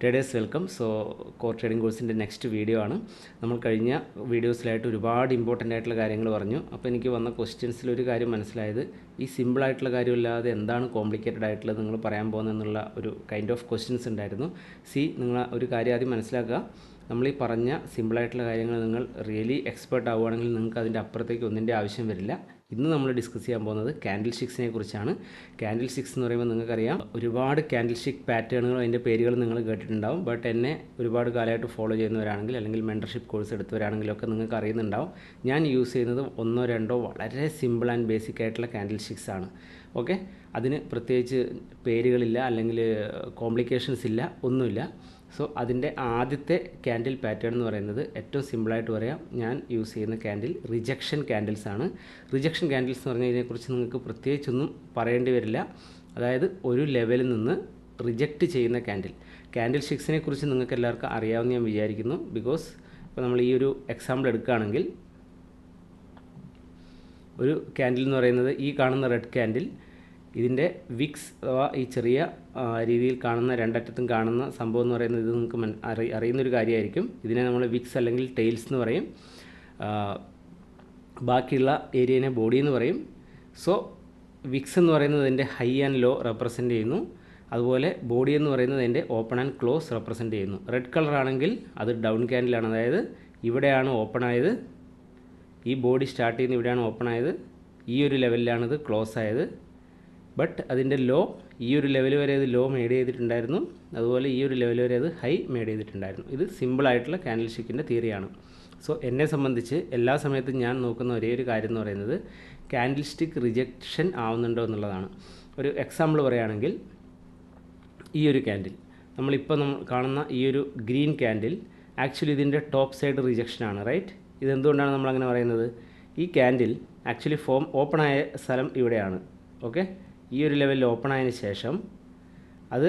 Today's welcome. So, core trading course in the next video ആണ്. നമ്മൾ കഴിഞ്ഞ വീഡിയോസിലായിട്ട് ഒരുപാട് ഇമ്പോർട്ടൻ്റ് ആയിട്ടുള്ള കാര്യങ്ങൾ പറഞ്ഞു. അപ്പോൾ എനിക്ക് വന്ന ക്വസ്റ്റ്യൻസിൽ ഒരു കാര്യം മനസ്സിലായത് ഈ സിമ്പിൾ ആയിട്ടുള്ള കാര്യമില്ലാതെ എന്താണ് കോംപ്ലിക്കേറ്റഡ് ആയിട്ടുള്ളത് നിങ്ങൾ പറയാൻ പോകുന്നതെന്നുള്ള ഒരു കൈൻഡ് ഓഫ് ക്വസ്റ്റ്യൻസ് ഉണ്ടായിരുന്നു. നിങ്ങൾ ഒരു കാര്യം ആദ്യം മനസ്സിലാക്കുക. നമ്മൾ ഈ പറഞ്ഞ സിമ്പിളായിട്ടുള്ള കാര്യങ്ങൾ നിങ്ങൾ റിയലി എക്സ്പേർട്ട് ആവുകയാണെങ്കിൽ നിങ്ങൾക്ക് അതിൻ്റെ അപ്പുറത്തേക്ക് ഒന്നിൻ്റെ ആവശ്യം വരില്ല. ഇന്ന് നമ്മൾ ഡിസ്കസ് ചെയ്യാൻ പോകുന്നത് കാൻഡിൽ സ്റ്റിക്സിനെ കുറിച്ചാണ്. കാൻഡിൽ സ്റ്റിക്സ് എന്ന് പറയുമ്പോൾ നിങ്ങൾക്കറിയാം ഒരുപാട് കാൻഡിൽ സ്റ്റിക് പാറ്റേണുകൾ അതിൻ്റെ പേരുകൾ നിങ്ങൾ കേട്ടിട്ടുണ്ടാവും. ബട്ട് എന്നെ ഒരുപാട് കാലമായിട്ട് ഫോളോ ചെയ്യുന്നവരാണെങ്കിൽ അല്ലെങ്കിൽ മെൻറ്റർഷിപ്പ് കോഴ്സ് എടുത്തവരാണെങ്കിലൊക്കെ നിങ്ങൾക്ക് അറിയുന്നുണ്ടാവും. ഞാൻ യൂസ് ചെയ്യുന്നത് ഒന്നോ രണ്ടോ വളരെ സിമ്പിൾ ആൻഡ് ബേസിക് ആയിട്ടുള്ള കാൻഡിൽ സ്റ്റിക്സ് ആണ്. ഓക്കെ, അതിന് പ്രത്യേകിച്ച് പേരുകളില്ല അല്ലെങ്കിൽ കോംപ്ലിക്കേഷൻസ് ഇല്ല, ഒന്നുമില്ല. സോ അതിൻ്റെ ആദ്യത്തെ ക്യാൻഡിൽ പാറ്റേൺ എന്ന് പറയുന്നത് ഏറ്റവും സിമ്പിളായിട്ട് പറയാം, ഞാൻ യൂസ് ചെയ്യുന്ന ക്യാൻഡിൽ റിജക്ഷൻ ക്യാൻഡിൽസ് ആണ്. റിജക്ഷൻ ക്യാൻഡിൽസ് എന്ന് പറഞ്ഞാൽ ഇതിനെക്കുറിച്ച് നിങ്ങൾക്ക് പ്രത്യേകിച്ചൊന്നും പറയേണ്ടി വരില്ല. അതായത് ഒരു ലെവലിൽ നിന്ന് റിജക്റ്റ് ചെയ്യുന്ന കാൻഡിൽ സ്റ്റിക്സിനെ കുറിച്ച് നിങ്ങൾക്ക് എല്ലാവർക്കും അറിയാമെന്ന് ഞാൻ വിചാരിക്കുന്നു. ബിക്കോസ് ഇപ്പോൾ നമ്മൾ ഈ ഒരു എക്സാമ്പിൾ എടുക്കുകയാണെങ്കിൽ ഒരു ക്യാൻഡിൽ എന്ന് പറയുന്നത് ഈ കാണുന്ന റെഡ് ക്യാൻഡിൽ, ഇതിൻ്റെ വിക്സ് അഥവാ ഈ ചെറിയ രീതിയിൽ കാണുന്ന രണ്ടറ്റത്തും കാണുന്ന സംഭവം എന്ന് പറയുന്നത് ഇത് നിങ്ങൾക്ക് അറിയുന്നൊരു കാര്യമായിരിക്കും. ഇതിനെ നമ്മൾ വിക്സ് അല്ലെങ്കിൽ ടെയിൽസ് എന്ന് പറയും. ബാക്കിയുള്ള ഏരിയനെ ബോഡി എന്ന് പറയും. സോ വിക്സ് എന്ന് പറയുന്നത് അതിൻ്റെ ഹൈ ആൻഡ് ലോ റെപ്രസെൻ്റ് ചെയ്യുന്നു. അതുപോലെ ബോഡി എന്ന് പറയുന്നത് അതിൻ്റെ ഓപ്പൺ ആൻഡ് ക്ലോസ് റെപ്രസെൻ്റ് ചെയ്യുന്നു. റെഡ് കളർ ആണെങ്കിൽ അത് ഡൗൺ ക്യാൻഡിലാണ്. അതായത് ഇവിടെയാണ് ഓപ്പൺ ആയത്, ഈ ബോഡി സ്റ്റാർട്ട് ചെയ്യുന്ന ഇവിടെയാണ് ഓപ്പൺ ആയത്, ഈ ഒരു ലെവലിലാണിത് ക്ലോസ് ആയത്. ബട്ട് അതിൻ്റെ ലോ ഈ ഒരു ലെവൽ വരെ അത് ലോ മേഡ് ചെയ്തിട്ടുണ്ടായിരുന്നു, അതുപോലെ ഈ ഒരു ലെവൽ വരെ അത് ഹൈ മേഡ് ചെയ്തിട്ടുണ്ടായിരുന്നു. ഇത് സിമ്പിളായിട്ടുള്ള കാൻഡിൽ സ്റ്റിക്കിൻ്റെ തിയറിയാണ്. സോ എന്നെ സംബന്ധിച്ച് എല്ലാ സമയത്തും ഞാൻ നോക്കുന്ന ഒരേ ഒരു കാര്യം എന്ന് പറയുന്നത് കാൻഡിൽ സ്റ്റിക്ക് റിജക്ഷൻ ആവുന്നുണ്ടോ എന്നുള്ളതാണ്. ഒരു എക്സാമ്പിൾ പറയുകയാണെങ്കിൽ ഈ ഒരു ക്യാൻഡിൽ നമ്മൾ കാണുന്ന ഈ ഒരു ഗ്രീൻ ക്യാൻഡിൽ ആക്ച്വലി ഇതിൻ്റെ ടോപ്പ് സൈഡ് റിജക്ഷനാണ്, റൈറ്റ്? ഇതെന്തുകൊണ്ടാണ് നമ്മളങ്ങനെ പറയുന്നത്? ഈ ക്യാൻഡിൽ ആക്ച്വലി ഓപ്പൺ ആയ സ്ഥലം ഇവിടെയാണ്. ഓക്കെ, ഈ ഒരു ലെവലിൽ ഓപ്പൺ ആയതിനു ശേഷം അത്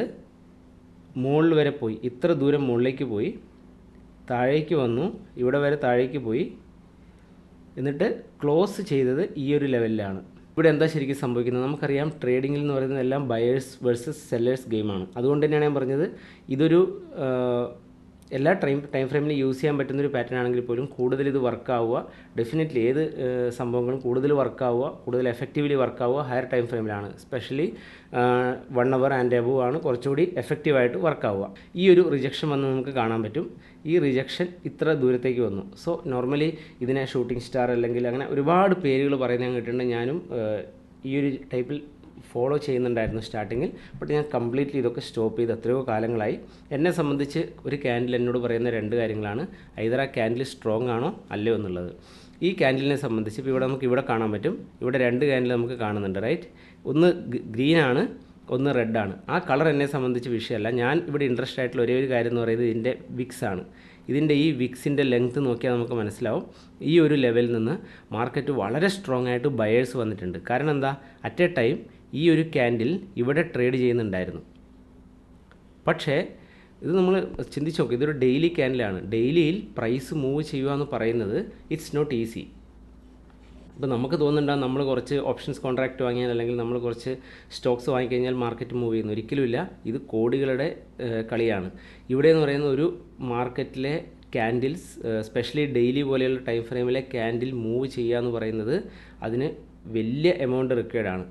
മുകളിൽ വരെ പോയി, ഇത്ര ദൂരം മുകളിലേക്ക് പോയി, താഴേക്ക് വന്നു, ഇവിടെ വരെ താഴേക്ക് പോയി, എന്നിട്ട് ക്ലോസ് ചെയ്തത് ഈ ഒരു ലെവലിലാണ്. ഇവിടെ എന്താ ശരിക്കും സംഭവിക്കുന്നത്? നമുക്കറിയാം ട്രേഡിങ്ങിൽ എന്ന് പറയുന്നത് എല്ലാം ബയേഴ്സ് വേഴ്സസ് സെല്ലേഴ്സ് ഗെയിമാണ്. അതുകൊണ്ട് തന്നെയാണ് ഞാൻ പറഞ്ഞത് ഇതൊരു എല്ലാ ടൈം ഫ്രെയിമിൽ യൂസ് ചെയ്യാൻ പറ്റുന്നൊരു പാറ്റേൺ ആണെങ്കിൽ പോലും കൂടുതൽ ഇത് വർക്കാവുക, ഡെഫിനറ്റ്ലി ഏത് സംഭവങ്ങളും കൂടുതൽ വർക്കാവുക, കൂടുതൽ എഫക്റ്റീവ്ലി വർക്കാവുക ഹയർ ടൈം ഫ്രെയിമിലാണ്. സ്പെഷ്യലി 1 hour ആൻഡ് എബവ് ആണ് കുറച്ചുകൂടി എഫക്റ്റീവായിട്ട് വർക്കാവുക. ഈ ഒരു റിജക്ഷൻ വന്ന് നമുക്ക് കാണാൻ പറ്റും. ഈ റിജക്ഷൻ ഇത്ര ദൂരത്തേക്ക് വന്നു. സോ നോർമലി ഇതിനെ ഷൂട്ടിംഗ് സ്റ്റാർ അല്ലെങ്കിൽ അങ്ങനെ ഒരുപാട് പേരുകൾ പറയുന്നത് ഞാൻ കേട്ടിട്ടുണ്ട്. ഞാനും ഈ ഒരു ടൈപ്പിൽ ഫോളോ ചെയ്യുന്നുണ്ടായിരുന്നു സ്റ്റാർട്ടിങ്ങിൽ. ബട്ട് ഞാൻ കംപ്ലീറ്റ്ലി ഇതൊക്കെ സ്റ്റോപ്പ് ചെയ്ത് എത്രയോ കാലങ്ങളായി. എന്നെ സംബന്ധിച്ച് ഒരു ക്യാൻഡിൽ എന്നോട് പറയുന്ന രണ്ട് കാര്യങ്ങളാണ്. ഐദർ ആ ക്യാൻഡിൽ സ്ട്രോങ് ആണോ അല്ലയോ എന്നുള്ളത്. ഈ ക്യാൻഡിലിനെ സംബന്ധിച്ച് ഇപ്പോൾ നമുക്ക് ഇവിടെ കാണാൻ പറ്റും. ഇവിടെ രണ്ട് ക്യാൻഡിൽ നമുക്ക് കാണുന്നുണ്ട്, റൈറ്റ്? ഒന്ന് ഗ്രീനാണ്, ഒന്ന് റെഡാണ്. ആ കളർ എന്നെ സംബന്ധിച്ച് വിഷയമല്ല. ഞാൻ ഇവിടെ ഇൻട്രസ്റ്റ് ആയിട്ടുള്ള ഒരേ ഒരു കാര്യം എന്ന് പറയുന്നത് ഇതിൻ്റെ വിക്സ് ആണ്. ഇതിൻ്റെ ഈ വിക്സിൻ്റെ ലെങ്ത്ത് നോക്കിയാൽ നമുക്ക് മനസ്സിലാവും ഈ ഒരു ലെവലിൽ നിന്ന് മാർക്കറ്റ് വളരെ സ്ട്രോങ് ആയിട്ട് ബയേഴ്സ് വന്നിട്ടുണ്ട്. കാരണം എന്താ? അറ്റ് എ ടൈം ഈ ഒരു ക്യാൻഡിൽ ഇവിടെ ട്രേഡ് ചെയ്യുന്നുണ്ടായിരുന്നു. പക്ഷേ ഇത് നമ്മൾ ചിന്തിച്ച് നോക്കുക, ഇതൊരു ഡെയിലി ക്യാൻഡിലാണ്. ഡെയിലിയിൽ പ്രൈസ് മൂവ് ചെയ്യുക എന്ന് പറയുന്നത് ഇറ്റ്സ് നോട്ട് ഈസി. ഇപ്പോൾ നമുക്ക് തോന്നുന്നുണ്ടാകും നമ്മൾ കുറച്ച് ഓപ്ഷൻസ് കോൺട്രാക്റ്റ് വാങ്ങിയാൽ അല്ലെങ്കിൽ നമ്മൾ കുറച്ച് സ്റ്റോക്സ് വാങ്ങിക്കഴിഞ്ഞാൽ മാർക്കറ്റ് മൂവ് ചെയ്യുന്നു. ഒരിക്കലുമില്ല. ഇത് കോടികളുടെ കളിയാണ്. ഇവിടെ എന്ന് പറയുന്ന ഒരു മാർക്കറ്റിലെ ക്യാൻഡിൽസ്, സ്പെഷ്യലി ഡെയിലി പോലെയുള്ള ടൈം ഫ്രെയിമിലെ ക്യാൻഡിൽ മൂവ് ചെയ്യുക എന്ന് പറയുന്നത് അതിന് വലിയ എമൗണ്ട് റിക്വയർഡ് ആണ്.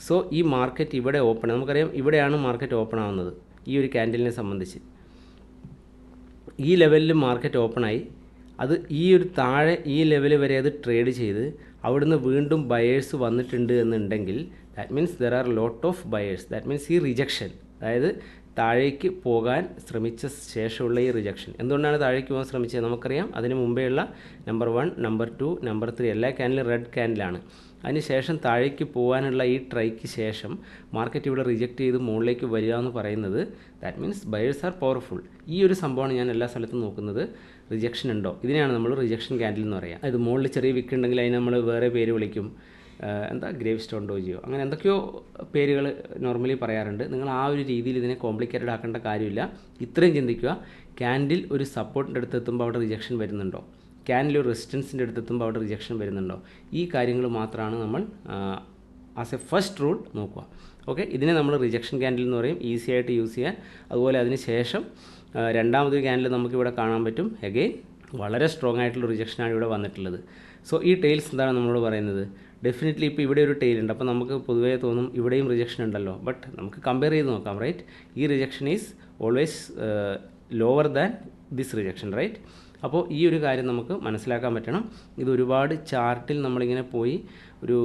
സോ ഈ മാർക്കറ്റ് ഇവിടെ ഓപ്പൺ, നമുക്കറിയാം ഇവിടെയാണ് മാർക്കറ്റ് ഓപ്പൺ ആവുന്നത്. ഈ ഒരു ക്യാൻഡിലിനെ സംബന്ധിച്ച് ഈ ലെവലിൽ മാർക്കറ്റ് ഓപ്പണായി, അത് ഈ ഒരു താഴെ ഈ ലെവൽ വരെ അത് ട്രേഡ് ചെയ്ത് അവിടുന്ന് വീണ്ടും ബയേഴ്സ് വന്നിട്ടുണ്ട് എന്നുണ്ടെങ്കിൽ that means there are lot of buyers. That means ഈ റിജക്ഷൻ, അതായത് താഴേക്ക് പോകാൻ ശ്രമിച്ച ശേഷമുള്ള ഈ റിജക്ഷൻ. എന്തുകൊണ്ടാണ് താഴേക്ക് പോകാൻ ശ്രമിച്ചത്? നമുക്കറിയാം അതിന് മുമ്പേയുള്ള നമ്പർ 1, നമ്പർ 2, നമ്പർ 3 എല്ലാ ക്യാൻഡിലും റെഡ് ക്യാൻഡിലാണ്. അതിനുശേഷം താഴേക്ക് പോകാനുള്ള ഈ ട്രൈക്ക് ശേഷം മാർക്കറ്റ് ഇവിടെ റിജക്റ്റ് ചെയ്ത് മുകളിലേക്ക് വരിക എന്ന് പറയുന്നത് that means buyers are powerful. ഈ ഒരു സംഭവമാണ് ഞാൻ എല്ലാ സ്ഥലത്തും നോക്കുന്നത്. റിജക്ഷൻ ഉണ്ടോ? ഇതിനെയാണ് നമ്മൾ റിജക്ഷൻ ക്യാൻഡിൽ എന്ന് പറയുക. അത് മുകളിൽ ചെറിയ വിക്ക് ഉണ്ടെങ്കിൽ അതിന് നമ്മൾ വേറെ പേര് വിളിക്കും. ഗ്രേവ് സ്റ്റോൺ ഡോജിയോ അങ്ങനെ എന്തൊക്കെയോ പേരുകൾ നോർമലി പറയാറുണ്ട്. നിങ്ങൾ ആ ഒരു രീതിയിൽ ഇതിനെ കോംപ്ലിക്കേറ്റഡ് ആക്കേണ്ട കാര്യമില്ല. ഇത്രയും ചിന്തിക്കുക, ക്യാൻഡിൽ ഒരു സപ്പോർട്ടിൻ്റെ അടുത്ത് എത്തുമ്പോൾ അവിടെ റിജക്ഷൻ വരുന്നുണ്ടോ? ക്യാൻഡിൽ ഒരു റെസിസ്റ്റൻസിൻ്റെ അടുത്തെത്തുമ്പോൾ അവിടെ റിജക്ഷൻ വരുന്നുണ്ടോ? ഈ കാര്യങ്ങൾ മാത്രമാണ് നമ്മൾ ആസ് എ ഫസ്റ്റ് റൂൾ നോക്കുക. ഓക്കെ, ഇതിനെ നമ്മൾ റിജക്ഷൻ ക്യാൻഡിൽ എന്ന് പറയും. ഈസി ആയിട്ട് യൂസ് ചെയ്യാൻ. അതുപോലെ അതിന് ശേഷം രണ്ടാമതൊരു ക്യാൻഡിൽ നമുക്കിവിടെ കാണാൻ പറ്റും. എഗെയിൻ വളരെ സ്ട്രോങ് ആയിട്ടുള്ള റിജക്ഷനാണ് ഇവിടെ വന്നിട്ടുള്ളത്. സോ ഈ ടെയിൽസ് എന്താണ് നമ്മളോട് പറയുന്നത്? ഡെഫിനറ്റ്ലി ഇപ്പോൾ ഇവിടെ ഒരു ടെയിൽ ഉണ്ട്, അപ്പോൾ നമുക്ക് പൊതുവേ തോന്നും ഇവിടെയും റിജക്ഷൻ ഉണ്ടല്ലോ. ബട്ട് നമുക്ക് കമ്പയർ ചെയ്ത് നോക്കാം, റൈറ്റ്? ഈ rejection is always lower than this rejection, right? അപ്പോൾ ഈ ഒരു കാര്യം നമുക്ക് മനസ്സിലാക്കാൻ പറ്റണം. ഇത് ഒരുപാട് ചാർട്ടിൽ നമ്മളിങ്ങനെ പോയി ഒരു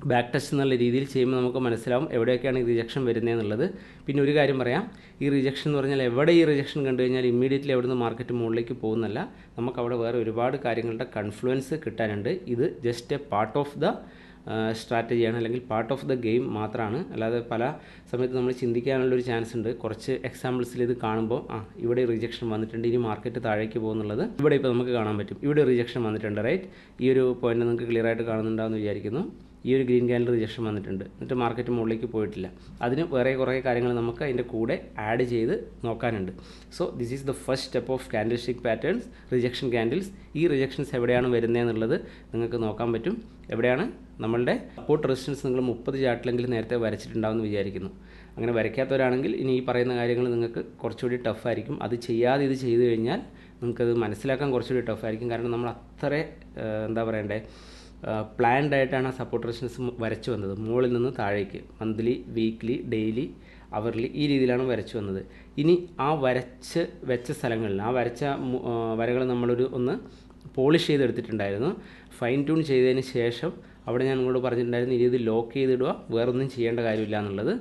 ബാക്ക് ടെസ്റ്റ് എന്നുള്ള രീതിയിൽ ചെയ്യുമ്പോൾ നമുക്ക് മനസ്സിലാവും എവിടെയൊക്കെയാണ് ഈ റിജക്ഷൻ വരുന്നതെന്നുള്ളത്. പിന്നെ ഒരു കാര്യം പറയാം, ഈ റിജക്ഷൻ എന്ന് പറഞ്ഞാൽ എവിടെ ഈ റിജക്ഷൻ കണ്ടു കഴിഞ്ഞാൽ ഇമ്മീഡിയറ്റ്ലി അവിടുന്ന് മാർക്കറ്റ് മുകളിലേക്ക് പോകുന്നല്ല, നമുക്കവിടെ വേറെ ഒരുപാട് കാര്യങ്ങളുടെ കൺഫ്ലുവൻസ് കിട്ടാനുണ്ട്. ഇത് just a part of the സ്ട്രാറ്റജിയാണ്, അല്ലെങ്കിൽ പാർട്ട് ഓഫ് ദ ഗെയിം മാത്രമാണ്. അല്ലാതെ പല സമയത്ത് നമ്മൾ ചിന്തിക്കാനുള്ളൊരു ചാൻസ് ഉണ്ട്. കുറച്ച് എക്സാമ്പിൾസിൽ ഇത് കാണുമ്പോൾ ഇവിടെ റിജക്ഷൻ വന്നിട്ടുണ്ട്, ഇനി മാർക്കറ്റ് താഴേക്ക് പോകുന്നുള്ളത് ഇവിടെ ഇപ്പോൾ നമുക്ക് കാണാൻ പറ്റും. ഇവിടെ റിജക്ഷൻ വന്നിട്ടുണ്ട്, റൈറ്റ്? ഈ ഒരു പോയിന്റ് നിങ്ങൾക്ക് ക്ലിയർ ആയിട്ട് കാണുന്നുണ്ടാകുമെന്ന് വിചാരിക്കുന്നു. ഈ ഒരു ഗ്രീൻ ക്യാൻഡിൽ റിജക്ഷൻ വന്നിട്ടുണ്ട്, എന്നിട്ട് മാർക്കറ്റ് മുകളിലേക്ക് പോയിട്ടില്ല. അതിന് വേറെ കുറേ കാര്യങ്ങൾ നമുക്ക് അതിൻ്റെ കൂടെ ആഡ് ചെയ്ത് നോക്കാനുണ്ട്. So this is the first step of candle stick patterns, rejection candles. ഈ റിജക്ഷൻസ് എവിടെയാണ് വരുന്നതെന്നുള്ളത് നിങ്ങൾക്ക് നോക്കാൻ പറ്റും. എവിടെയാണ് നമ്മളുടെ സപ്പോർട്ട് റെസിസ്റ്റൻസ് നിങ്ങൾ 30 ചാർട്ടിലെങ്കിലും നേരത്തെ വരച്ചിട്ടുണ്ടാവുമെന്ന് വിചാരിക്കുന്നു. അങ്ങനെ വരയ്ക്കാത്തവരാണെങ്കിൽ ഇനി ഈ പറയുന്ന കാര്യങ്ങൾ നിങ്ങൾക്ക് കുറച്ചുകൂടി ടഫായിരിക്കും. അത് ചെയ്യാതെ ഇത് ചെയ്തു കഴിഞ്ഞാൽ നിങ്ങൾക്കത് മനസ്സിലാക്കാൻ കുറച്ചുകൂടി ടഫായിരിക്കും. കാരണം നമ്മൾ അത്ര എന്താ പറയണ്ടേ, പ്ലാൻഡ് ആയിട്ടാണ് ആ സപ്പോർട്ട് റെസിസ്റ്റൻസ് വരച്ചു വന്നത്, മുകളിൽ നിന്ന് താഴേക്ക്. മന്ത്ലി, വീക്ക്ലി, ഡെയിലി, അവർലി, ഈ രീതിയിലാണ് വരച്ചു വന്നത്. ഇനി ആ വരച്ച് വെച്ച സ്ഥലങ്ങളിൽ ആ വരച്ച വരകൾ ഒന്ന് പോളിഷ് ചെയ്തെടുത്തിട്ടുണ്ടായിരുന്നു. ഫൈൻ ട്യൂൺ ചെയ്തതിന് ശേഷം അവിടെ ഞാൻ നിങ്ങളോട് പറഞ്ഞിട്ടുണ്ടായിരുന്നു ഇനി ഇത് ലോക്ക് ചെയ്തിടുക, വേറൊന്നും ചെയ്യേണ്ട കാര്യമില്ല എന്നുള്ളത്.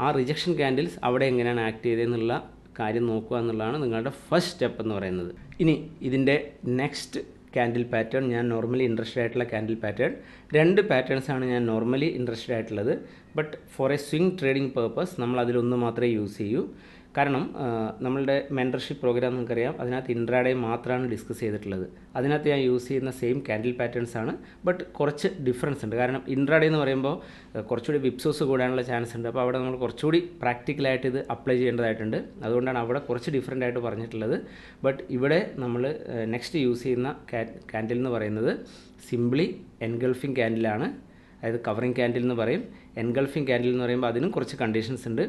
ആ റിജക്ഷൻ ക്യാൻഡിൽസ് അവിടെ എങ്ങനെയാണ് ആക്ട് ചെയ്തതെന്നുള്ള കാര്യം നോക്കുക എന്നുള്ളതാണ് നിങ്ങളുടെ ഫസ്റ്റ് സ്റ്റെപ്പ് എന്ന് പറയുന്നത്. ഇനി ഇതിൻ്റെ നെക്സ്റ്റ് ക്യാൻഡിൽ പാറ്റേൺ, ഞാൻ നോർമലി ഇൻട്രസ്റ്റഡ് ആയിട്ടുള്ള ക്യാൻഡിൽ പാറ്റേൺ, 2 പാറ്റേൺസാണ് ഞാൻ നോർമലി ഇൻട്രസ്റ്റഡ് ആയിട്ടുള്ളത്. But for A swing trading purpose നമ്മൾ അതിലൊന്ന് മാത്രമേ യൂസ് ചെയ്യൂ. കാരണം നമ്മളുടെ മെൻറ്റർഷിപ്പ് പ്രോഗ്രാം നിങ്ങൾക്കറിയാം, അതിനകത്ത് ഇൻട്രാഡേ മാത്രമാണ് ഡിസ്കസ് ചെയ്തിട്ടുള്ളത്. അതിനകത്ത് ഞാൻ യൂസ് ചെയ്യുന്ന സെയിം ക്യാൻഡിൽ പാറ്റേൺസ് ആണ്, ബട്ട് കുറച്ച് ഡിഫറൻസ് ഉണ്ട്. കാരണം ഇൻട്രാഡേ എന്ന് പറയുമ്പോൾ കുറച്ചുകൂടി വിപ്സോസ് കൂടാനുള്ള ചാൻസ് ഉണ്ട്. അപ്പോൾ അവിടെ നമ്മൾ കുറച്ചുകൂടി പ്രാക്ടിക്കലായിട്ട് ഇത് അപ്ലൈ ചെയ്യേണ്ടതായിട്ടുണ്ട്. അതുകൊണ്ടാണ് അവിടെ കുറച്ച് ഡിഫറൻ്റ് ആയിട്ട് പറഞ്ഞിട്ടുള്ളത്. ബട്ട് ഇവിടെ നമ്മൾ നെക്സ്റ്റ് യൂസ് ചെയ്യുന്ന ക്യാൻഡിൽ എന്ന് പറയുന്നത് സിംപ്ലി എൻഗൾഫിംഗ് ക്യാൻഡിലാണ്. അതായത് കവറിങ് ക്യാൻഡിൽ എന്ന് പറയും. എൻഗൾഫിംഗ് ക്യാൻഡിൽ എന്ന് പറയുമ്പോൾ അതിനും കുറച്ച് കണ്ടീഷൻസ് ഉണ്ട്.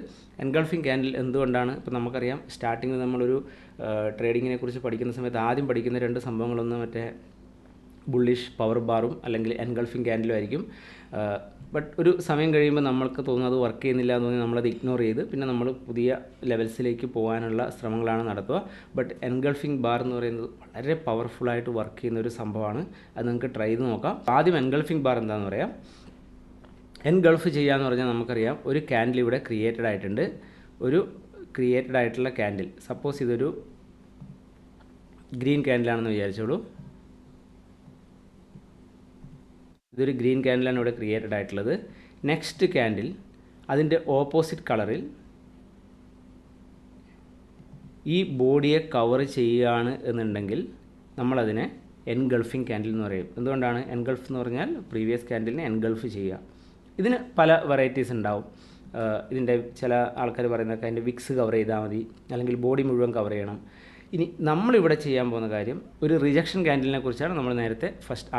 എൻഗൾഫിംഗ് ക്യാൻഡിൽ എന്തുകൊണ്ടാണ്, ഇപ്പോൾ നമുക്കറിയാം സ്റ്റാർട്ടിങ്ങിൽ നമ്മളൊരു ട്രേഡിങ്ങിനെ കുറിച്ച് പഠിക്കുന്ന സമയത്ത് ആദ്യം പഠിക്കുന്ന 2 സംഭവങ്ങളൊന്നും മറ്റേ ബുള്ളിഷ് പവർ ബാറും അല്ലെങ്കിൽ എൻഗൾഫിംഗ് ക്യാൻഡിലും ആയിരിക്കും. ബട്ട് ഒരു സമയം കഴിയുമ്പോൾ നമ്മൾക്ക് തോന്നുന്നത് വർക്ക് ചെയ്യുന്നില്ല എന്ന് തോന്നി നമ്മളത് ഇഗ്നോർ ചെയ്ത് പിന്നെ നമ്മൾ പുതിയ ലെവൽസിലേക്ക് പോകാനുള്ള ശ്രമങ്ങളാണ് നടത്തുക. ബട്ട് എൻഗൾഫിംഗ് ബാർ എന്ന് പറയുന്നത് വളരെ പവർഫുള്ളായിട്ട് വർക്ക് ചെയ്യുന്ന ഒരു സംഭവമാണ്. അത് നിങ്ങൾക്ക് ട്രൈ ചെയ്ത് നോക്കാം. ആദ്യം എൻഗൾഫിംഗ് ബാർ എന്താണെന്ന് പറയാം. എൻഗൾഫ് ചെയ്യാന്ന് പറഞ്ഞാൽ നമുക്കറിയാം ഒരു ക്യാൻഡിൽ ഇവിടെ ക്രിയേറ്റഡ് ആയിട്ടുണ്ട്. ഒരു ക്രിയേറ്റഡ് ആയിട്ടുള്ള ക്യാൻഡിൽ, സപ്പോസ് ഇതൊരു ഗ്രീൻ ക്യാൻഡിലാണെന്ന് വിചാരിച്ചോളൂ. ഇതൊരു ഗ്രീൻ ക്യാൻഡിലാണ് ഇവിടെ ക്രിയേറ്റഡ് ആയിട്ടുള്ളത്. നെക്സ്റ്റ് ക്യാൻഡിൽ അതിൻ്റെ ഓപ്പോസിറ്റ് കളറിൽ ഈ ബോഡിയെ കവർ ചെയ്യുകയാണ് എന്നുണ്ടെങ്കിൽ നമ്മളതിനെ എൻഗൾഫിംഗ് ക്യാൻഡിൽ എന്ന് പറയും. എന്തുകൊണ്ടാണ് എൻഗൾഫ് എന്ന് പറഞ്ഞാൽ പ്രീവിയസ് ക്യാൻഡിലിനെ എൻഗൾഫ് ചെയ്യുക. ഇതിന് പല വെറൈറ്റീസ് ഉണ്ടാവും. ഇതിൻ്റെ ചില ആൾക്കാർ പറയുന്നതൊക്കെ അതിൻ്റെ വിക്സ് കവർ ചെയ്താൽ മതി, അല്ലെങ്കിൽ ബോഡി മുഴുവൻ കവർ ചെയ്യണം. ഇനി നമ്മളിവിടെ ചെയ്യാൻ പോകുന്ന കാര്യം ഒരു റിജക്ഷൻ ക്യാൻഡിലിനെ കുറിച്ചാണ് നമ്മൾ നേരത്തെ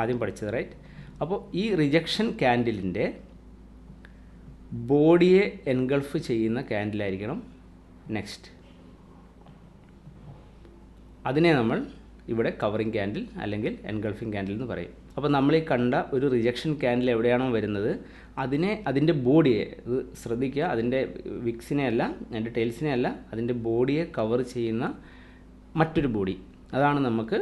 ആദ്യം പഠിച്ചത്, റൈറ്റ്? അപ്പോൾ ഈ റിജക്ഷൻ ക്യാൻഡിലിൻ്റെ ബോഡിയെ എൻഗൾഫ് ചെയ്യുന്ന ക്യാൻഡിലായിരിക്കണം നെക്സ്റ്റ്. അതിനെ നമ്മൾ ഇവിടെ കവറിങ് ക്യാൻഡിൽ അല്ലെങ്കിൽ എൻഗൾഫിംഗ് ക്യാൻഡിൽ എന്ന് പറയും. അപ്പോൾ നമ്മൾ ഈ കണ്ട ഒരു റിജക്ഷൻ ക്യാൻഡിൽ എവിടെയാണോ വരുന്നത് അതിൻ്റെ ബോഡിയെ, ഇത് ശ്രദ്ധിക്കുക, അതിൻ്റെ വിക്സിനെ അല്ല, അതിൻ്റെ ടെയിൽസിനെ അല്ല, അതിൻ്റെ ബോഡിയെ കവർ ചെയ്യുന്ന മറ്റൊരു ബോഡി, അതാണ് നമുക്ക്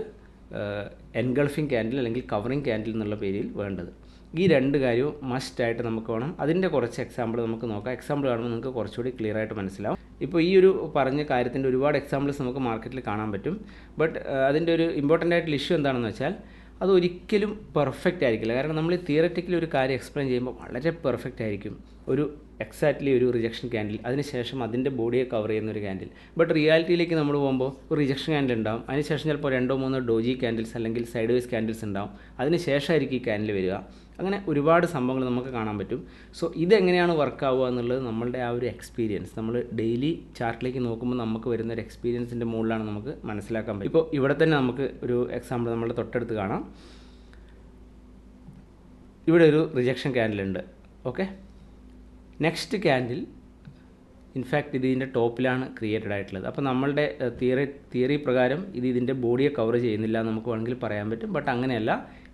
എൻഗൾഫിംഗ് ക്യാൻഡിൽ അല്ലെങ്കിൽ കവറിങ് ക്യാൻഡിൽ എന്നുള്ള പേരിൽ വേണ്ടത്. ഈ 2 കാര്യവും മസ്റ്റായിട്ട് നമുക്ക് വേണം. അതിൻ്റെ കുറച്ച് എക്സാമ്പിൾ നമുക്ക് നോക്കാം. എക്സാമ്പിൾ കാണുമ്പോൾ നിങ്ങൾക്ക് കുറച്ചുകൂടി ക്ലിയർ ആയിട്ട് മനസ്സിലാവും. ഇപ്പോൾ ഈ ഒരു പറഞ്ഞ കാര്യത്തിൻ്റെ ഒരുപാട് എക്സാമ്പിൾസ് നമുക്ക് മാർക്കറ്റിൽ കാണാൻ പറ്റും. ബട്ട് അതിൻ്റെ ഒരു ഇമ്പോർട്ടൻ്റ് ആയിട്ടുള്ള ഇഷ്യൂ എന്താണെന്ന് വെച്ചാൽ അതൊരിക്കലും പെർഫെക്റ്റ് ആയിരിക്കില്ല. കാരണം നമ്മൾ തിയററ്റിക്കലി ഒരു കാര്യം എക്സ്പ്ലെയിൻ ചെയ്യുമ്പോൾ വളരെ പെർഫെക്റ്റ് ആയിരിക്കും. ഒരു എക്സാക്ട്ലി ഒരു റിജക്ഷൻ ക്യാൻഡിൽ, അതിനുശേഷം അതിൻ്റെ ബോഡിയെ കവർ ചെയ്യുന്ന ഒരു ക്യാൻഡിൽ. ബട്ട് റിയാലിറ്റിയിലേക്ക് നമ്മൾ പോകുമ്പോൾ ഒരു റിജക്ഷൻ ക്യാൻഡിൽ ഉണ്ടാവും, അതിനുശേഷം ചിലപ്പോൾ 2-3 ഡോജി ക്യാൻഡിൽസ് അല്ലെങ്കിൽ സൈഡ് വേസ് ക്യാൻഡിൽസ് ഉണ്ടാവും, അതിനുശേഷമായിരിക്കും ഈ ക്യാൻഡിൽ വരിക. അങ്ങനെ ഒരുപാട് സംഭവങ്ങൾ നമുക്ക് കാണാൻ പറ്റും. സോ ഇതെങ്ങനെയാണ് വർക്ക് ആവുക എന്നുള്ളത് നമ്മളുടെ ആ ഒരു എക്സ്പീരിയൻസ്, നമ്മൾ ഡെയിലി ചാർട്ടിലേക്ക് നോക്കുമ്പോൾ നമുക്ക് വരുന്ന ഒരു എക്സ്പീരിയൻസിൻ്റെ മുകളിലാണ് നമുക്ക് മനസ്സിലാക്കാൻ പറ്റും. ഇപ്പോൾ ഇവിടെ തന്നെ നമുക്ക് ഒരു എക്സാമ്പിൾ നമ്മൾ തൊട്ടടുത്ത് കാണാം. ഇവിടെ ഒരു റിജക്ഷൻ ക്യാൻഡിൽ ഉണ്ട്. ഓക്കെ, നെക്സ്റ്റ് ക്യാൻഡിൽ ഇൻഫാക്റ്റ് ഇത് ഇതിൻ്റെ ടോപ്പിലാണ് ക്രിയേറ്റഡ് ആയിട്ടുള്ളത്. അപ്പോൾ നമ്മളുടെ തിയറി പ്രകാരം ഇത് ഇതിൻ്റെ ബോഡിയെ കവർ ചെയ്യുന്നില്ല നമുക്ക് വേണമെങ്കിൽ പറയാൻ പറ്റും. ബട്ട് അങ്ങനെയല്ല,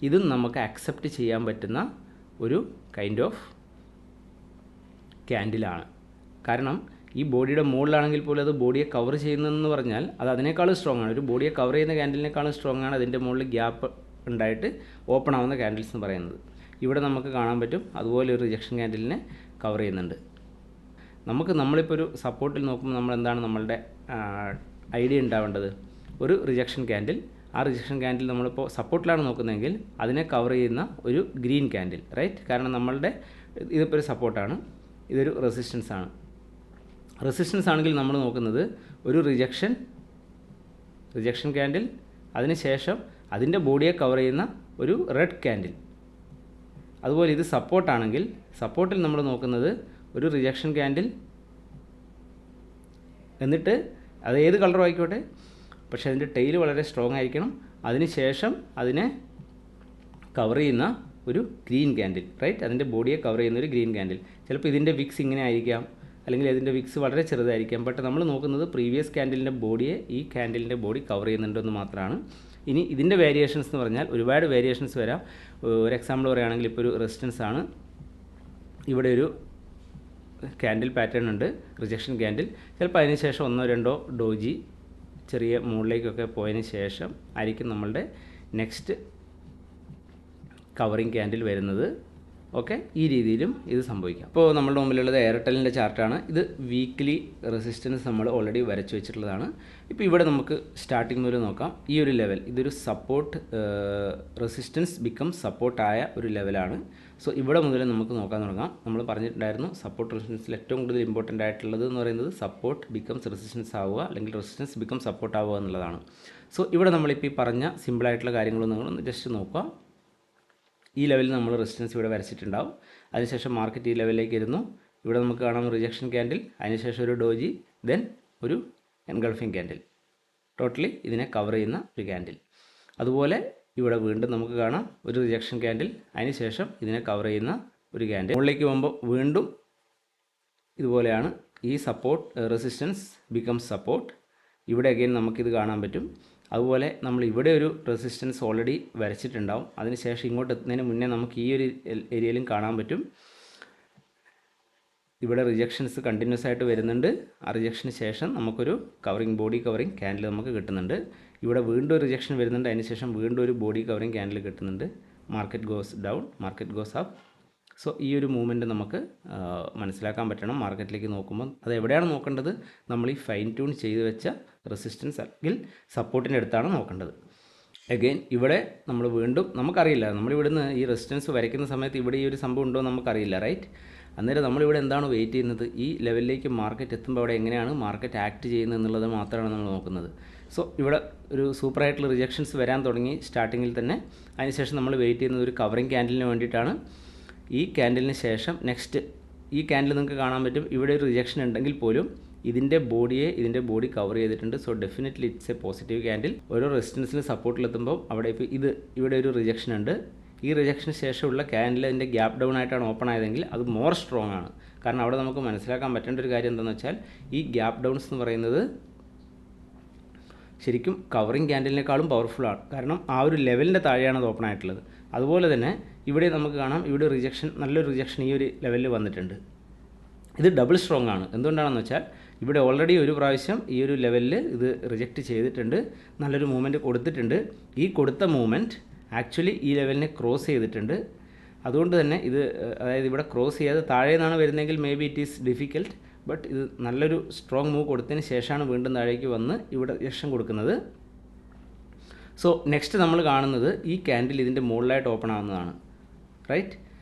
ഇതും നമുക്ക് അക്സെപ്റ്റ് ചെയ്യാൻ പറ്റുന്ന ഒരു കൈൻഡ് ഓഫ് ക്യാൻഡിലാണ്. കാരണം ഈ ബോഡിയുടെ മുകളിലാണെങ്കിൽ പോലും അത് ബോഡിയെ കവർ ചെയ്യുന്നതെന്ന് പറഞ്ഞാൽ അത് അതിനേക്കാളും സ്ട്രോങ് ആണ്. ഒരു ബോഡിയെ കവർ ചെയ്യുന്ന ക്യാൻഡിലിനേക്കാളും സ്ട്രോങ് ആണ് അതിൻ്റെ മുകളിൽ ഗ്യാപ്പ് ഉണ്ടായിട്ട് ഓപ്പൺ ആവുന്ന ക്യാൻഡിൽസ് എന്ന് പറയുന്നത്. ഇവിടെ നമുക്ക് കാണാൻ പറ്റും അതുപോലെ ഒരു റിജക്ഷൻ ക്യാൻഡിലിനെ കവർ ചെയ്യുന്നുണ്ട്. നമ്മളിപ്പോൾ ഒരു സപ്പോർട്ടിൽ നോക്കുമ്പോൾ നമ്മളെന്താണ് നമ്മളുടെ ഐഡിയ ഉണ്ടാവേണ്ടത്? ഒരു റിജക്ഷൻ ക്യാൻഡിൽ, ആ റിജക്ഷൻ ക്യാൻഡിൽ നമ്മളിപ്പോൾ സപ്പോർട്ടിലാണ് നോക്കുന്നതെങ്കിൽ അതിനെ കവർ ചെയ്യുന്ന ഒരു ഗ്രീൻ ക്യാൻഡിൽ, റൈറ്റ്? കാരണം നമ്മളുടെ ഇതിപ്പോൾ ഒരു സപ്പോർട്ടാണ്, ഇതൊരു റെസിസ്റ്റൻസ് ആണ്. റെസിസ്റ്റൻസ് ആണെങ്കിൽ നമ്മൾ നോക്കുന്നത് ഒരു റിജക്ഷൻ ക്യാൻഡിൽ, അതിനുശേഷം അതിൻ്റെ ബോഡിയെ കവർ ചെയ്യുന്ന ഒരു റെഡ് ക്യാൻഡിൽ. അതുപോലെ ഇത് സപ്പോർട്ടാണെങ്കിൽ സപ്പോർട്ടിൽ നമ്മൾ നോക്കുന്നത് ഒരു റിജക്ഷൻ ക്യാൻഡിൽ, എന്നിട്ട് അത് ഏത് കളറും ആയിക്കോട്ടെ, പക്ഷേ അതിൻ്റെ ടെയിൽ വളരെ സ്ട്രോങ് ആയിരിക്കണം. അതിനുശേഷം അതിനെ കവർ ചെയ്യുന്ന ഒരു ഗ്രീൻ ക്യാൻഡിൽ, റൈറ്റ്? അതിൻ്റെ ബോഡിയെ കവർ ചെയ്യുന്ന ഒരു ഗ്രീൻ ക്യാൻഡിൽ. ചിലപ്പോൾ ഇതിൻ്റെ വിക്സ് ഇങ്ങനെ ആയിരിക്കാം, അല്ലെങ്കിൽ ഇതിൻ്റെ വിക്സ് വളരെ ചെറുതായിരിക്കാം. ബട്ട് നമ്മൾ നോക്കുന്നത് പ്രീവിയസ് ക്യാൻഡിലിൻ്റെ ബോഡിയെ ഈ ക്യാൻഡിലിൻ്റെ ബോഡി കവർ ചെയ്യുന്നുണ്ടെന്ന് മാത്രമാണ്. ഇനി ഇതിൻ്റെ വേരിയേഷൻസ് എന്ന് പറഞ്ഞാൽ ഒരുപാട് വേരിയേഷൻസ് വരാം. ഒരു എക്സാമ്പിൾ പറയുകയാണെങ്കിൽ ഇപ്പോൾ ഒരു റെസിസ്റ്റൻസ് ആണ്, ഇവിടെ ഒരു ക്യാൻഡിൽ പാറ്റേൺ ഉണ്ട്, റിജക്ഷൻ ക്യാൻഡിൽ. ചിലപ്പോൾ അതിന് ശേഷം ഒന്നോ രണ്ടോ ഡോജി ചെറിയ മുകളിലേക്കൊക്കെ പോയതിന് ശേഷം ആയിരിക്കും നമ്മളുടെ നെക്സ്റ്റ് കവറിങ് ക്യാൻഡിൽ വരുന്നത്. ഓക്കെ, ഈ രീതിയിലും ഇത് സംഭവിക്കാം. ഇപ്പോൾ നമ്മുടെ മുമ്പിലുള്ളത് എയർടെലിൻ്റെ ചാർട്ടാണ്. ഇത് വീക്ക്ലി റെസിസ്റ്റൻസ് നമ്മൾ ഓൾറെഡി വരച്ചു വെച്ചിട്ടുള്ളതാണ്. ഇപ്പോൾ ഇവിടെ നമുക്ക് സ്റ്റാർട്ടിങ് മുതൽ നോക്കാം. ഈ ഒരു ലെവൽ ഇതൊരു സപ്പോർട്ട്, റെസിസ്റ്റൻസ് ബിക്കം സപ്പോർട്ടായ ഒരു ലെവലാണ്. സോ ഇവിടെ മുതൽ നമുക്ക് നോക്കാൻ തുടങ്ങാം. നമ്മൾ പറഞ്ഞിട്ടുണ്ടായിരുന്നു സപ്പോർട്ട് റെസിസ്റ്റൻസിൽ ഏറ്റവും കൂടുതൽ ഇമ്പോർട്ടൻ്റ് ആയിട്ടുള്ളത് എന്ന് പറയുന്നത് സപ്പോർട്ട് ബിക്കംസ് റെസിസ്റ്റൻസ് ആവുക, അല്ലെങ്കിൽ റെസിസ്റ്റൻസ് ബിക്കം സപ്പോർട്ട് ആവുക എന്നുള്ളതാണ്. സോ ഇവിടെ നമ്മളിപ്പോൾ ഈ പറഞ്ഞ സിമ്പിളായിട്ടുള്ള കാര്യങ്ങളൊന്നും നിങ്ങളൊന്ന് ജസ്റ്റ് നോക്കുക. ഈ ലെവലിൽ നമ്മൾ റെസിസ്റ്റൻസ് ഇവിടെ വരച്ചിട്ടുണ്ടാവും. അതിനുശേഷം മാർക്കറ്റ് ഈ ലെവലിലേക്ക് ഇരുന്നു. ഇവിടെ നമുക്ക് കാണാം റിജക്ഷൻ ക്യാൻഡിൽ, അതിനുശേഷം ഒരു ഡോജി, ദെൻ ഒരു എൻഗൾഫിംഗ് ക്യാൻഡിൽ. ടോട്ടലി ഇതിനെ കവർ ചെയ്യുന്ന ഒരു ക്യാൻഡിൽ. അതുപോലെ ഇവിടെ വീണ്ടും നമുക്ക് കാണാം ഒരു റിജക്ഷൻ ക്യാൻഡിൽ, അതിനുശേഷം ഇതിനെ കവർ ചെയ്യുന്ന ഒരു ക്യാൻഡിൽ. മുകളിലേക്ക് പോകുമ്പോൾ വീണ്ടും ഇതുപോലെയാണ്. ഈ സപ്പോർട്ട് റെസിസ്റ്റൻസ് ബിക്കംസ് സപ്പോർട്ട്. ഇവിടെ അഗെയിൻ നമുക്കിത് കാണാൻ പറ്റും. അതുപോലെ നമ്മൾ ഇവിടെ ഒരു റെസിസ്റ്റൻസ് ഓൾറെഡി വരച്ചിട്ടുണ്ടാവും. അതിനുശേഷം ഇങ്ങോട്ട് എത്തുന്നതിന് മുന്നേ നമുക്ക് ഈ ഒരു ഏരിയയിലും കാണാൻ പറ്റും ഇവിടെ റിജക്ഷൻസ് കണ്ടിന്യൂസ് ആയിട്ട് വരുന്നുണ്ട്. ആ റിജക്ഷന് ശേഷം നമുക്കൊരു ബോഡി കവറിങ് ക്യാൻഡിൽ നമുക്ക് കിട്ടുന്നുണ്ട്. ഇവിടെ വീണ്ടും ഒരു റിജക്ഷൻ വരുന്നുണ്ട്, അതിനുശേഷം വീണ്ടും ഒരു ബോഡി കവറിങ് ക്യാൻഡിൽ കിട്ടുന്നുണ്ട്. Market goes down, market goes up. So ഈ ഒരു മൂവ്മെൻറ്റ് നമുക്ക് മനസ്സിലാക്കാൻ പറ്റണം. മാർക്കറ്റിലേക്ക് നോക്കുമ്പോൾ അത് എവിടെയാണ് നോക്കേണ്ടത്? നമ്മൾ ഈ ഫൈൻ ട്യൂൺ ചെയ്ത് വെച്ച റെസിസ്റ്റൻസ് അല്ലെങ്കിൽ സപ്പോർട്ടിൻ്റെ അടുത്താണ് നോക്കേണ്ടത്. അഗെയിൻ ഇവിടെ നമ്മൾ വീണ്ടും നമുക്കറിയില്ല, നമ്മളിവിടുന്ന് ഈ റെസിസ്റ്റൻസ് വരയ്ക്കുന്ന സമയത്ത് ഇവിടെ ഈ ഒരു സംഭവം ഉണ്ടോ എന്ന് നമുക്കറിയില്ല, റൈറ്റ്? അന്നേരം നമ്മളിവിടെ എന്താണ് വെയിറ്റ് ചെയ്യുന്നത്? ഈ ലെവലിലേക്ക് മാർക്കറ്റ് എത്തുമ്പോൾ അവിടെ എങ്ങനെയാണ് മാർക്കറ്റ് ആക്ട് ചെയ്യുന്നത് എന്നുള്ളത് മാത്രമാണ് നമ്മൾ നോക്കുന്നത്. സോ ഇവിടെ ഒരു സൂപ്പറായിട്ടുള്ള റിജക്ഷൻസ് വരാൻ തുടങ്ങി സ്റ്റാർട്ടിങ്ങിൽ തന്നെ. അതിനുശേഷം നമ്മൾ വെയിറ്റ് ചെയ്യുന്നത് ഒരു കവറിങ് ക്യാൻഡിലിന് വേണ്ടിയിട്ടാണ്. ഈ ക്യാൻഡിലിന് ശേഷം നെക്സ്റ്റ് ഈ ക്യാൻഡിൽ നിങ്ങൾക്ക് കാണാൻ പറ്റും ഇവിടെ ഒരു റിജക്ഷൻ ഉണ്ടെങ്കിൽ പോലും ഇതിൻ്റെ ബോഡി കവർ ചെയ്തിട്ടുണ്ട്. So definitely it's A positive candle. ഓരോ റെസിസ്റ്റൻസിന് സപ്പോർട്ടിലെത്തുമ്പോൾ അവിടെ ഇപ്പോൾ ഇവിടെ ഒരു റിജക്ഷൻ ഉണ്ട്. ഈ റിജക്ഷന് ശേഷമുള്ള ക്യാൻഡിൽ അതിൻ്റെ ഗ്യാപ്പ് ഡൗൺ ആയിട്ടാണ് ഓപ്പൺ ആയതെങ്കിൽ അത് മോർ സ്ട്രോങ് ആണ്. കാരണം അവിടെ നമുക്ക് മനസ്സിലാക്കാൻ പറ്റേണ്ട ഒരു കാര്യം എന്താണെന്ന് വെച്ചാൽ ഈ ഗ്യാപ്പ് ഡൗൺസ് എന്ന് പറയുന്നത് ശരിക്കും കവറിങ് ക്യാൻഡിലിനേക്കാളും പവർഫുള്ളാണ്. കാരണം ആ ഒരു ലെവലിൻ്റെ താഴെയാണ് അത് ഓപ്പൺ ആയിട്ടുള്ളത്. അതുപോലെ തന്നെ ഇവിടെ നമുക്ക് കാണാം ഇവിടെ റിജക്ഷൻ, നല്ലൊരു റിജക്ഷൻ ഈ ഒരു ലെവലിൽ വന്നിട്ടുണ്ട്. ഇത് ഡബിൾ സ്ട്രോങ് ആണ്. എന്തുകൊണ്ടാണെന്ന് വെച്ചാൽ ഇവിടെ ഓൾറെഡി ഒരു പ്രാവശ്യം ഈ ഒരു ലെവലിൽ ഇത് റിജക്റ്റ് ചെയ്തിട്ടുണ്ട്, നല്ലൊരു മൂവ്മെൻറ്റ് കൊടുത്തിട്ടുണ്ട്. ഈ കൊടുത്ത മൂവ്മെൻറ്റ് ആക്ച്വലി ഈ ലെവലിനെ ക്രോസ് ചെയ്തിട്ടുണ്ട്. അതുകൊണ്ട് തന്നെ ഇത് അതായത് ഇവിടെ ക്രോസ് ചെയ്യാതെ താഴെ നിന്നാണ് വരുന്നതെങ്കിൽ may be it is difficult. But ഇത് നല്ലൊരു സ്ട്രോങ് മൂവ് കൊടുത്തതിന് ശേഷമാണ് വീണ്ടും താഴേക്ക് വന്ന് ഇവിടെ റിജക്ഷൻ കൊടുക്കുന്നത്. സോ നെക്സ്റ്റ് നമ്മൾ കാണുന്നത് ഈ ക്യാൻഡിൽ ഇതിൻ്റെ മുകളിലായിട്ട് ഓപ്പൺ ആവുന്നതാണ്, റൈറ്റ്?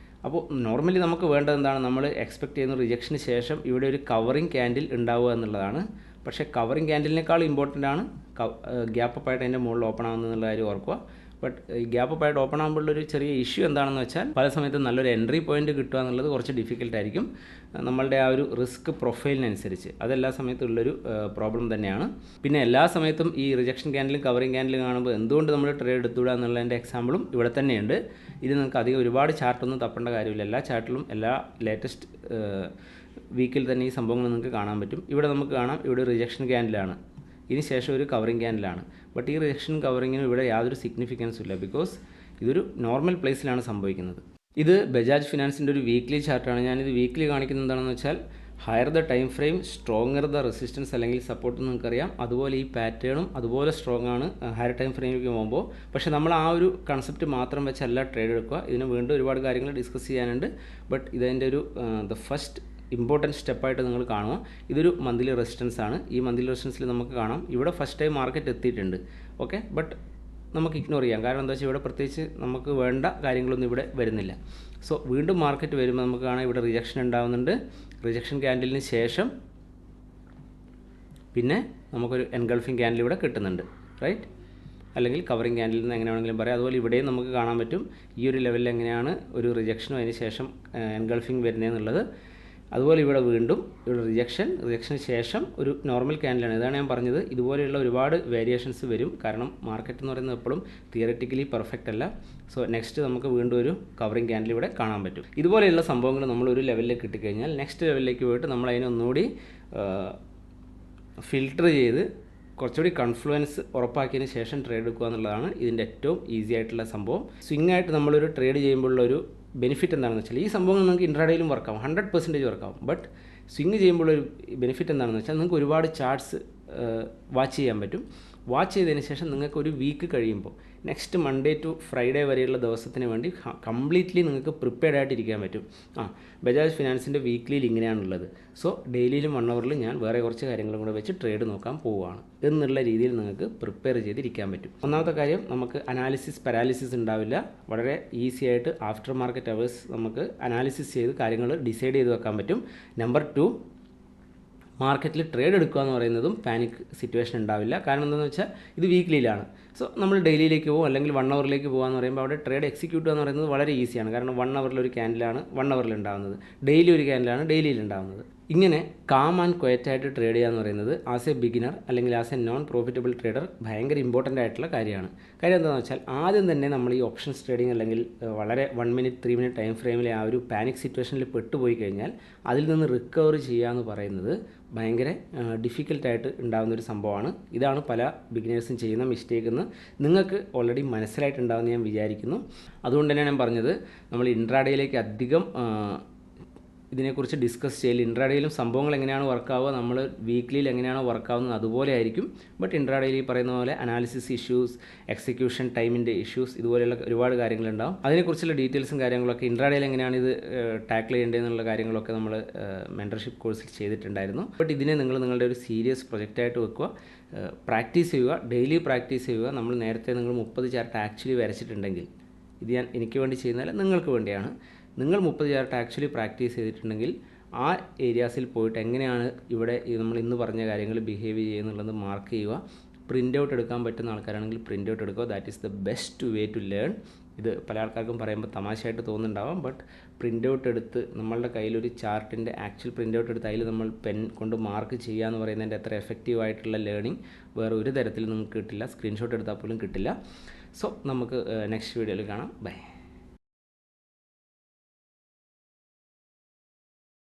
അപ്പോൾ നോർമലി നമുക്ക് വേണ്ടത് എന്താണ്? നമ്മൾ എക്സ്പെക്റ്റ് ചെയ്യുന്ന റിജക്ഷന് ശേഷം ഇവിടെ ഒരു കവറിങ് ക്യാൻഡിൽ ഉണ്ടാവുക എന്നുള്ളതാണ്. പക്ഷേ കവറിങ് ക്യാൻഡിലിനേക്കാൾ ഇമ്പോർട്ടൻ്റ് ആണ് ഗ്യാപ്പ് അപ്പ് ആയിട്ട് അതിൻ്റെ മുകളിൽ ഓപ്പൺ ആവുന്നത് എന്നുള്ള കാര്യം ഓർക്കുക. ബട്ട് ഈ ഗ്യാപ്പ് അപ്പ് ആയിട്ട് ഓപ്പൺ ആകുമ്പോഴൊരു ചെറിയ ഇഷ്യൂ എന്താണെന്ന് വെച്ചാൽ പല സമയത്തും നല്ലൊരു എൻട്രി പോയിന്റ് കിട്ടുക എന്നുള്ളത് കുറച്ച് ഡിഫിക്കൽട്ടായിരിക്കും നമ്മളുടെ ആ ഒരു റിസ്ക് പ്രൊഫൈലിനനുസരിച്ച്. അതെല്ലാ സമയത്തും ഉള്ളൊരു പ്രോബ്ലം തന്നെയാണ്. പിന്നെ എല്ലാ സമയത്തും ഈ റിജക്ഷൻ ക്യാൻഡിലും കവറിങ് ക്യാൻഡിലും കാണുമ്പോൾ എന്തുകൊണ്ട് നമ്മൾ ട്രേഡ് എടുത്തുകൂടുക എന്നുള്ളതിൻ്റെ എക്സാമ്പിളും ഇവിടെ തന്നെയുണ്ട്. ഇത് നിങ്ങൾക്ക് അധികം ഒരുപാട് ചാർട്ടൊന്നും തപ്പേണ്ട കാര്യമില്ല. എല്ലാ ചാർട്ടിലും എല്ലാ ലേറ്റസ്റ്റ് വീക്കിൽ തന്നെ ഈ സംഭവങ്ങൾ നിങ്ങൾക്ക് കാണാൻ പറ്റും. ഇവിടെ നമുക്ക് കാണാം, ഇവിടെ റിജക്ഷൻ ക്യാൻഡിലാണ്, ഇതിന് ശേഷം ഒരു കവറിങ് ക്യാൻഡിലാണ്. ബട്ട് ഈ റിജക്ഷൻ കവറിങ്ങിനും ഇവിടെ യാതൊരു സിഗ്നിഫിക്കൻസും ഇല്ല, ബിക്കോസ് ഇതൊരു നോർമൽ പ്ലേസിലാണ് സംഭവിക്കുന്നത്. ഇത് ബജാജ് ഫിനാൻസിൻ്റെ ഒരു വീക്ക്ലി ചാർട്ടാണ്. ഞാനിത് വീക്ക്ലി കാണിക്കുന്നത് എന്താണെന്ന് വെച്ചാൽ higher the time frame, stronger the resistance അല്ലെങ്കിൽ സപ്പോർട്ട് നിങ്ങൾക്കറിയാം. അതുപോലെ ഈ പാറ്റേണും അതുപോലെ സ്ട്രോങ് ആണ് ഹയർ ടൈം ഫ്രെയിമിലേക്ക് പോകുമ്പോൾ. പക്ഷേ നമ്മൾ ആ ഒരു കൺസെപ്റ്റ് മാത്രം വെച്ചല്ല ട്രേഡ് എടുക്കുക. ഇതിന് വീണ്ടും ഒരുപാട് കാര്യങ്ങൾ ഡിസ്കസ് ചെയ്യാനുണ്ട്. ബട്ട് ഇതിൻ്റെ ഒരു ദ ഫസ്റ്റ് ഇമ്പോർട്ടൻറ്റ് സ്റ്റെപ്പായിട്ട് നിങ്ങൾ കാണുക. ഇതൊരു മന്ത്ലി റെസിസ്റ്റൻസ് ആണ്. ഈ മന്ത്ലി റെസിസ്റ്റൻസിൽ നമുക്ക് കാണാം ഇവിടെ ഫസ്റ്റ് ടൈം മാർക്കറ്റ് എത്തിയിട്ടുണ്ട്. ഓക്കെ, ബട്ട് നമുക്ക് ഇഗ്നോർ ചെയ്യാം. കാരണം എന്താ വെച്ചാൽ ഇവിടെ പ്രത്യേകിച്ച് നമുക്ക് വേണ്ട കാര്യങ്ങളൊന്നും ഇവിടെ വരുന്നില്ല. സോ വീണ്ടും മാർക്കറ്റ് വരുമ്പോൾ നമുക്ക് കാണാം ഇവിടെ റിജക്ഷൻ ഉണ്ടാകുന്നുണ്ട്. റിജക്ഷൻ ക്യാൻഡിലിന് ശേഷം പിന്നെ നമുക്കൊരു എൻഗൾഫിംഗ് ക്യാൻഡിൽ ഇവിടെ കിട്ടുന്നുണ്ട്, റൈറ്റ്? അല്ലെങ്കിൽ കവറിങ് ക്യാൻഡിൽ നിന്ന് എങ്ങനെ വേണമെങ്കിലും പറയാം. അതുപോലെ ഇവിടെയും നമുക്ക് കാണാൻ പറ്റും ഈ ഒരു ലെവലിൽ എങ്ങനെയാണ് ഒരു റിജക്ഷനും അതിന് ശേഷം എൻഗൾഫിംഗ് വരുന്നതെന്നുള്ളത്. അതുപോലെ ഇവിടെ വീണ്ടും ഇവിടെ റിജക്ഷന് ശേഷം ഒരു നോർമൽ ക്യാൻഡിലാണ്. ഇതാണ് ഞാൻ പറഞ്ഞത്, ഇതുപോലെയുള്ള ഒരുപാട് വേരിയേഷൻസ് വരും. കാരണം മാർക്കറ്റ് എന്ന് പറയുന്നത് എപ്പോഴും തിയററ്റിക്കലി പെർഫെക്റ്റ് അല്ല. സോ നെക്സ്റ്റ് നമുക്ക് വീണ്ടും ഒരു കവറിങ് ക്യാൻഡിൽ ഇവിടെ കാണാൻ പറ്റും. ഇതുപോലെയുള്ള സംഭവങ്ങൾ നമ്മൾ ഒരു ലെവലിലേക്ക് കിട്ടിക്കഴിഞ്ഞാൽ നെക്സ്റ്റ് ലെവലിലേക്ക് പോയിട്ട് നമ്മൾ അതിനെ ഒന്നുകൂടി ഫിൽട്ടർ ചെയ്ത് കുറച്ചുകൂടി കൺഫ്ലുവൻസ് ഉറപ്പാക്കിയതിന് ശേഷം ട്രേഡ് എടുക്കുക എന്നുള്ളതാണ് ഇതിൻ്റെ ഏറ്റവും ഈസി ആയിട്ടുള്ള സംഭവം. സ്വിംഗ് ആയിട്ട് നമ്മളൊരു ട്രേഡ് ചെയ്യുമ്പോഴുള്ളൊരു ബെനിഫിറ്റ് എന്താണെന്ന് വെച്ചാൽ ഈ സംഭവം നിങ്ങൾക്ക് ഇൻട്രാഡേയിലും വർക്കാവും, 100% വർക്കാവും. ബട്ട് സ്വിംഗ് ചെയ്യുമ്പോഴൊരു ബെനിഫിറ്റ് എന്താണെന്ന് വെച്ചാൽ നിങ്ങൾക്ക് ഒരുപാട് ചാർട്ട്സ് വാച്ച് ചെയ്യാൻ പറ്റും. വാച്ച് ചെയ്തതിന് ശേഷം നിങ്ങൾക്ക് ഒരു വീക്ക് കഴിയുമ്പോൾ നെക്സ്റ്റ് മൺഡേ ടു ഫ്രൈഡേ വരെയുള്ള ദിവസത്തിന് വേണ്ടി കംപ്ലീറ്റ്ലി നിങ്ങൾക്ക് പ്രിപ്പയർഡ് ആയിട്ടിരിക്കാൻ പറ്റും. ബജാജ് ഫിനാൻസിൻ്റെ വീക്ക്ലിയിൽ ഇങ്ങനെയാണുള്ളത്. സോ ഡെയിലിയിലും 1 അവറിലും ഞാൻ വേറെ കുറച്ച് കാര്യങ്ങളും കൂടെ വെച്ച് ട്രേഡ് നോക്കാൻ പോവുകയാണ് എന്നുള്ള രീതിയിൽ നിങ്ങൾക്ക് പ്രിപ്പയർ ചെയ്തിരിക്കാൻ പറ്റും. ഒന്നാമത്തെ കാര്യം, നമുക്ക് അനാലിസിസ് പാരാലിസിസ് ഉണ്ടാവില്ല. വളരെ ഈസി ആയിട്ട് ആഫ്റ്റർ മാർക്കറ്റ് അവേഴ്സ് നമുക്ക് അനാലിസിസ് ചെയ്ത് കാര്യങ്ങൾ ഡിസൈഡ് ചെയ്ത് വെക്കാൻ പറ്റും. നമ്പർ 2, മാർക്കറ്റിൽ ട്രേഡ് എടുക്കുക എന്ന് പറയുന്നതും പാനിക് സിറ്റുവേഷൻ ഉണ്ടാവില്ല. കാരണം എന്താണെന്ന് വെച്ചാൽ ഇത് വീക്ക്ലിയിലാണ്. സോ നമ്മൾ ഡെയിലിയിലേക്ക് പോകും അല്ലെങ്കിൽ 1 അവറിലേക്ക് പോകുകയെന്ന് പറയുമ്പോൾ അവിടെ ട്രേഡ് എക്സിക്യൂട്ട് ചെയ്യുക എന്ന് പറയുന്നത് വളരെ ഈസിയാണ്. കാരണം 1 അവറിലൊരു ക്യാൻഡിലാണ് 1 അവറിൽ ഉണ്ടാകുന്നത്, ഡെയിലി ഒരു ക്യാൻഡിലാണ് ഡെയിലിയിൽ ഉണ്ടാകുന്നത്. ഇങ്ങനെ കാം ആൻഡ് ക്വയറ്റായിട്ട് ട്രേഡ് ചെയ്യുക എന്ന് പറയുന്നത് ആസ് എ ബിഗിനർ അല്ലെങ്കിൽ as A non profitable trader ഭയങ്കര ഇമ്പോർട്ടൻ്റ് ആയിട്ടുള്ള കാര്യമാണ്. കാര്യം എന്താണെന്ന് വെച്ചാൽ ആദ്യം തന്നെ നമ്മൾ ഈ ഓപ്ഷൻസ് ട്രേഡിംഗ് അല്ലെങ്കിൽ വളരെ 1 മിനിറ്റ് 3 മിനിറ്റ് ടൈം ഫ്രെയിമിലെ ആ ഒരു പാനിക് സിറ്റുവേഷനിൽ പെട്ടുപോയി കഴിഞ്ഞാൽ അതിൽ നിന്ന് റിക്കവർ ചെയ്യുക എന്ന് പറയുന്നത് ഭയങ്കര ഡിഫിക്കൽട്ടായിട്ട് ഉണ്ടാകുന്നൊരു സംഭവമാണ്. ഇതാണ് പല ബിഗിനേഴ്സും ചെയ്യുന്ന മിസ്റ്റേക്ക് എന്ന് നിങ്ങൾക്ക് ഓൾറെഡി മനസ്സിലായിട്ടുണ്ടാകുമെന്ന് ഞാൻ വിചാരിക്കുന്നു. അതുകൊണ്ട് തന്നെ ഞാൻ പറഞ്ഞത് നമ്മൾ ഇൻട്രാഡേയിലേക്ക് അധികം ഇതിനെക്കുറിച്ച് ഡിസ്കസ് ചെയ്യൽ. ഇൻട്രാഡേയിലും സംഭവങ്ങൾ എങ്ങനെയാണ് വർക്കാവുക, നമ്മൾ വീക്ക്ലിയിൽ എങ്ങനെയാണോ വർക്കാവുന്നത് അതുപോലെ ആയിരിക്കും. ബട്ട് ഇൻട്രാഡേയിൽ ഈ പറയുന്ന പോലെ അനാലിസിസ് ഇഷ്യൂസ്, എക്സിക്യൂഷൻ ടൈമിൻ്റെ ഇഷ്യൂസ്, ഇതുപോലെയുള്ള ഒരുപാട് കാര്യങ്ങളുണ്ടാവും. അതിനെക്കുറിച്ചുള്ള ഡീറ്റെയിൽസും കാര്യങ്ങളൊക്കെ ഇൻട്രാഡേയിൽ എങ്ങനെയാണ് ഇത് ടാക്കിൾ ചെയ്യേണ്ടതെന്നുള്ള കാര്യങ്ങളൊക്കെ നമ്മൾ മെൻറ്റർഷിപ്പ് കോഴ്സിൽ ചെയ്തിട്ടുണ്ടായിരുന്നു. ബട്ട് ഇതിനെ നിങ്ങൾ നിങ്ങളുടെ ഒരു സീരിയസ് പ്രൊജക്റ്റായിട്ട് വെക്കുക, പ്രാക്ടീസ് ചെയ്യുക, ഡെയിലി പ്രാക്ടീസ് ചെയ്യുക. നമ്മൾ നേരത്തെ നിങ്ങൾ 30 ചാർട്ട് ആക്ച്വലി വരച്ചിട്ടുണ്ടെങ്കിൽ, ഇത് ഞാൻ എനിക്ക് വേണ്ടി ചെയ്യുന്നതല്ല, നിങ്ങൾക്ക് വേണ്ടിയാണ്. നിങ്ങൾ 30 ചാർട്ട് ആക്ച്വലി പ്രാക്ടീസ് ചെയ്തിട്ടുണ്ടെങ്കിൽ ആ ഏരിയാസിൽ പോയിട്ട് എങ്ങനെയാണ് ഇവിടെ നമ്മൾ ഇന്ന് പറഞ്ഞ കാര്യങ്ങൾ ബിഹേവ് ചെയ്യുന്നുള്ളത് മാർക്ക് ചെയ്യുക. പ്രിൻ്റ് ഔട്ട് എടുക്കാൻ പറ്റുന്ന ആൾക്കാരാണെങ്കിൽ പ്രിൻ്റ് ഔട്ട് എടുക്കുക. That is the best way to learn. ഇത് പല ആൾക്കാർക്കും പറയുമ്പോൾ തമാശയായിട്ട് തോന്നുന്നുണ്ടാവാം. ബട്ട് പ്രിൻ്റ് ഔട്ട് എടുത്ത് നമ്മളുടെ കയ്യിലൊരു ചാർട്ടിൻ്റെ ആക്ച്വൽ പ്രിൻ്റ് ഔട്ട് എടുത്ത് അതിൽ നമ്മൾ പെൻ കൊണ്ട് മാർക്ക് ചെയ്യുക എന്ന് പറയുന്നതിൻ്റെ അത്ര എഫക്റ്റീവ് ആയിട്ടുള്ള ലേണിംഗ് വേറെ ഒരു തരത്തിൽ നിങ്ങൾക്ക് കിട്ടില്ല. സ്ക്രീൻഷോട്ട് എടുത്താൽ പോലും കിട്ടില്ല. സോ നമുക്ക് നെക്സ്റ്റ് വീഡിയോയിൽ കാണാം. ബൈ.